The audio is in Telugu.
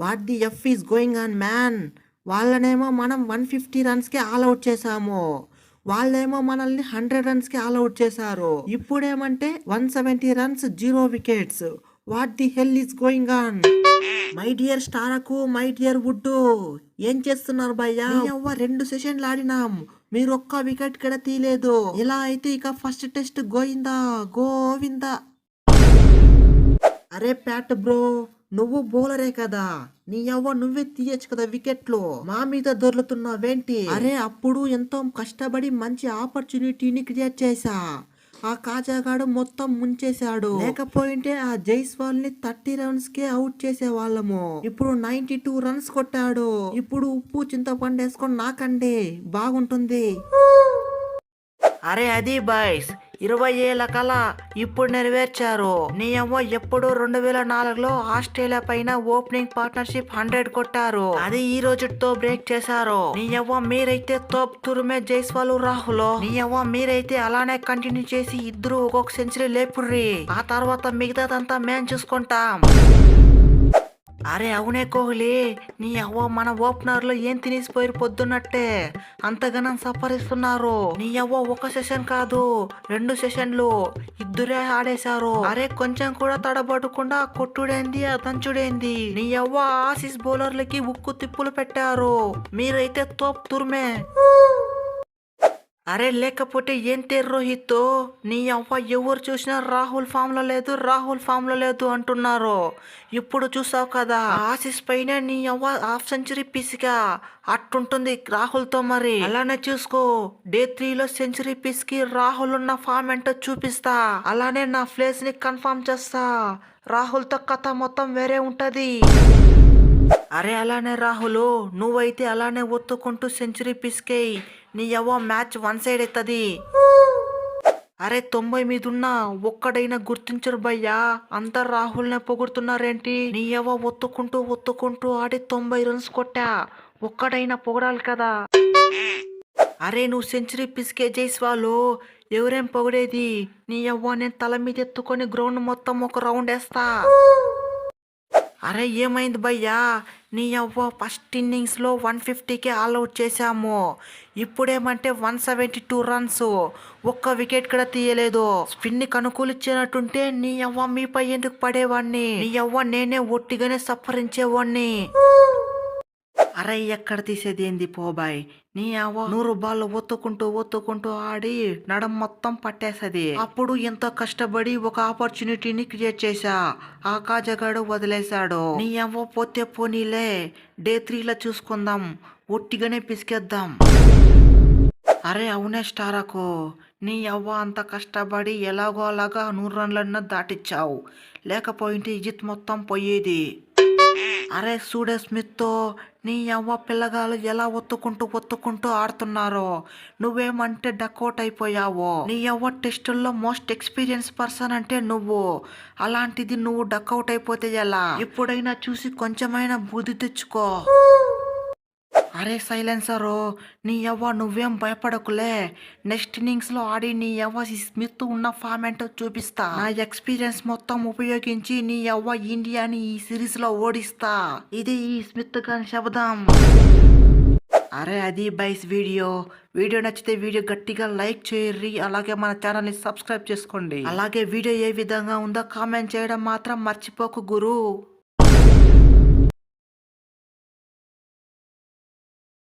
What the F is going on man. వాళ్ళనేమో మనం 150 రన్స్కి ఆల్అౌట్ చేశాము, వాళ్ళేమో మనల్ని 100 రన్స్కి ఆల్అౌట్ చేశారు. ఇప్పుడేమంటే 170 runs 0 wickets. What the hell is going on. My dear స్టారకు, మై డియర్ వుడ్డు, ఏం చేస్తున్నారు భయ్యా? రెండు సెషన్లు ఆడినాం, మీరు ఒక్క వికెట్ కూడా తీయలేదు. ఇలా అయితే ఇక ఫస్ట్ టెస్ట్ గోయిందా గోవిందా. అరే ప్యాట్ బ్రో, నువ్వు బౌలరే కదా, నీ నువ్వే తీయచ్చు కదా వికెట్లు, మా మీద దొర్లుతున్నావేంటి? అరే అప్పుడు ఎంతో కష్టపడి మంచి ఆపర్చునిటీని క్రియేట్ చేశా, ఆ కాజాగాడు మొత్తం ముంచేశాడు. లేకపోయింటే ఆ జైస్వాల్ ని 30 రన్స్ కే అవుట్ చేసే వాళ్ళము. ఇప్పుడు 92 రన్స్ కొట్టాడు. ఇప్పుడు ఉప్పు చింతపండు వేసుకొని నాకండి, బాగుంటుంది. అరే అది బాయ్స్, 20 ఏళ్ల కల ఇప్పుడు నెరవేర్చారు. నీ అవ్వ ఎప్పుడు 2004లో ఆస్ట్రేలియా పైన ఓపెనింగ్ పార్ట్నర్షిప్ 100 కొట్టారు, అది ఈ రోజుతో బ్రేక్ చేశారు. నీ అవ్వ మీరైతే తోప్ తురుమే జైస్వాల్ రాహుల్, నీ అవ్వ మీరైతే అలానే కంటిన్యూ చేసి ఇద్దరు ఒక్కొక్క సెంచరీ లేపుర్రి, ఆ తర్వాత మిగతాదంతా మేం చూసుకుంటాం. అరే అవునే కోహ్లీ, నీ అవ్వ మన ఓపెనర్లు ఏం తినేసిపోయారు పొద్దున్నట్టే, అంతగానం సఫరిస్తున్నారు. నీ అవ్వ ఒక సెషన్ కాదు 2 సెషన్లు ఇద్దరే ఆడేశారు. అరే కొంచెం కూడా తడబడకుండా కొట్టుడేంది దంచుడేంది, నీ అవ్వ ఆసీస్ బౌలర్లకి ఉక్కు తిప్పులు పెట్టారు, మీరైతే తోప్ తుర్మే. అరే లేకపోతే ఏంటే రోహిత్, నీ అవ్వ ఎవరు చూసినా రాహుల్ ఫామ్ లో లేదు, రాహుల్ ఫామ్ లో లేదు అంటున్నారు. ఇప్పుడు చూసావు కదా ఆసీస్ పైన నీ అవ్వ హాఫ్ సెంచరీ పిసిగా, అట్టుంటుంది రాహుల్ తో. మరి అలానే చూసుకో, డే 3లో సెంచరీ పిసికి రాహుల్ ఉన్న ఫామ్ ఏంటో చూపిస్తా, అలానే నా ప్లేస్ ని కన్ఫర్మ్ చేస్తా. రాహుల్ తో కథ మొత్తం వేరే ఉంటది. అరే అలానే రాహుల్, నువ్వైతే అలానే ఒత్తుకుంటూ సెంచరీ పిసికేయి, నీ అవ్వ మ్యాచ్ 1 సైడ్ అవుతుంది. అరే 90 మీదున్నా ఒక్కడైనా గుర్తించరు భయ్యా, అంతా రాహుల్నే పొగుడుతున్నారేంటి? నీ అవ్వ ఒత్తుకుంటూ ఒత్తుకుంటూ ఆడి 90 రన్స్ కొట్టా, ఒక్కడైనా పొగడాలి కదా. అరే నువ్వు సెంచరీ పిసికే జైస్వాలు, ఎవరేం పొగిడేది? నీ అవ్వ నేను తల మీద ఎత్తుకొని గ్రౌండ్ మొత్తం ఒక రౌండ్ వేస్తా. అరే ఏమైంది భయ్యా, నీ అవ్వ ఫస్ట్ ఇన్నింగ్స్లో 150కి ఆల్అౌట్ చేశాము, ఇప్పుడేమంటే 172 రన్స్, ఒక్క వికెట్ కూడా తీయలేదు. స్పిన్ అనుకూలించినట్టుంటే నీ అవ్వ మీపై ఎందుకు పడేవాడిని, నీ అవ్వ నేనే ఒట్టిగానే సఫరించేవాడిని. అరే ఎక్కడ తీసేది ఏంది పోబాయ్, నీ అవ్వ 100 బాల్ ఒత్తుకుంటూ ఒత్తుకుంటూ ఆడి నడం మొత్తం పట్టేసది. అప్పుడు ఎంతో కష్టపడి ఒక ఆపర్చునిటీని క్రియేట్ చేశా, ఆ కాజగాడు వదిలేశాడు. నీ అవ్వ పోతే పోనీలే, డే 3లో చూసుకుందాం, ఒట్టిగానే పిసికేద్దాం. అరే అవునే స్టారకు, నీ అవ్వ అంత కష్టపడి ఎలాగో అలాగా 100 రన్లన్నా దాటిచ్చావు, లేకపోయింటే ఇజిత్ మొత్తం పోయేది. అరే సూడే స్మిత్, నీ అవ్వ పిల్లగాలు ఎలా ఒత్తుకుంటూ ఆడుతున్నారో, నువ్వేమంటే డక్అవుట్ అయిపోయావు. నీ అవ్వ టెస్టుల్లో మోస్ట్ ఎక్స్పీరియన్స్ పర్సన్ అంటే నువ్వు, అలాంటిది నువ్వు డక్అవుట్ అయిపోతే ఎలా? ఎప్పుడైనా చూసి కొంచెమైనా బుద్ధి తెచ్చుకో. అరే సైలెన్సరు, నీ అవ్వ నువ్వేం భయపడకులే, నెక్స్ట్ ఇన్నింగ్స్ లో ఆడి నీ అవ్వ స్మిత్ ఉన్న ఫామ్ ఏంటో చూపిస్తా. నా ఎక్స్పీరియన్స్ మొత్తం ఉపయోగించి నీ అవ్వ ఇండియాని ఈ సిరీస్ లో ఓడిస్తా, ఇది ఈ స్మిత్ గాని శబ్దం. అరే అది బైస్ వీడియో నచ్చితే వీడియో గట్టిగా లైక్ చేయర్రి, అలాగే మన ఛానల్ ని సబ్స్క్రైబ్ చేసుకోండి, అలాగే వీడియో ఏ విధంగా ఉందో కామెంట్ చేయడం మాత్రం మర్చిపోకు గురు.